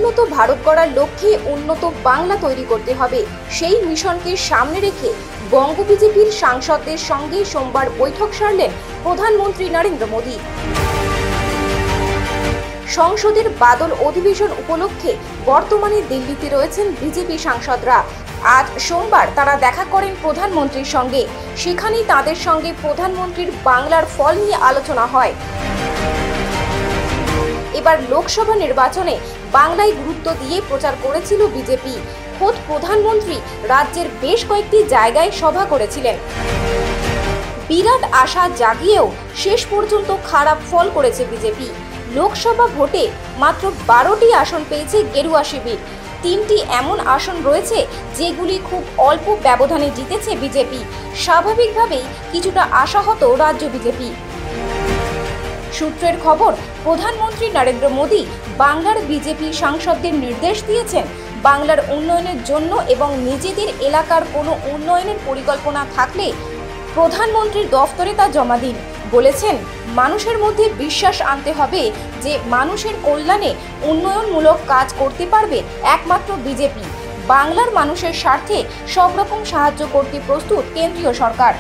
উন্নত ভারত গড়ার লক্ষ্যে উন্নত বাংলা তৈরি করতে হবে। সেই মিশনকে সামনে রেখে বঙ্গ বিজেপির সাংসদদের সঙ্গে সোমবার বৈঠক সারলেন প্রধানমন্ত্রী নরেন্দ্র মোদী। সংসদের বাদল অধিবেশন উপলক্ষে বর্তমানে দিল্লিতে রয়েছেন বিজেপি সাংসদরা। আজ সোমবার তারা দেখা করেন প্রধানমন্ত্রীর সঙ্গে। সেখানেই তাদের সঙ্গে প্রধানমন্ত্রীর বাংলার ফল নিয়ে আলোচনা হয়। এবার লোকসভা নির্বাচনে বাংলায় গুরুত্ব দিয়ে প্রচার করেছিল বিজেপি। খোদ প্রধানমন্ত্রী রাজ্যের বেশ কয়েকটি জায়গায় সভা করেছিলেন। বিরাট আশা জাগিয়েও শেষ পর্যন্ত খারাপ ফল করেছে বিজেপি। লোকসভা ভোটে মাত্র 12টি আসন পেয়েছে গেরুয়া শিবির। 3টি এমন আসন রয়েছে যেগুলি খুব অল্প ব্যবধানে জিতেছে বিজেপি। স্বাভাবিকভাবেই কিছুটা আশাহত রাজ্য বিজেপি। সূত্রের খবর, প্রধানমন্ত্রী নরেন্দ্র মোদী বাংলার বিজেপি সাংসদদের নির্দেশ দিয়েছেন বাংলার উন্নয়নের জন্য এবং নিজেদের এলাকার কোনো উন্নয়নের পরিকল্পনা থাকলে প্রধানমন্ত্রীর দফতরে তা জমা দিন। বলেছেন, মানুষের মধ্যে বিশ্বাস আনতে হবে যে মানুষের কল্যাণে উন্নয়নমূলক কাজ করতে পারবে একমাত্র বিজেপি। বাংলার মানুষের স্বার্থে সব রকম সাহায্য করতে প্রস্তুত কেন্দ্রীয় সরকার।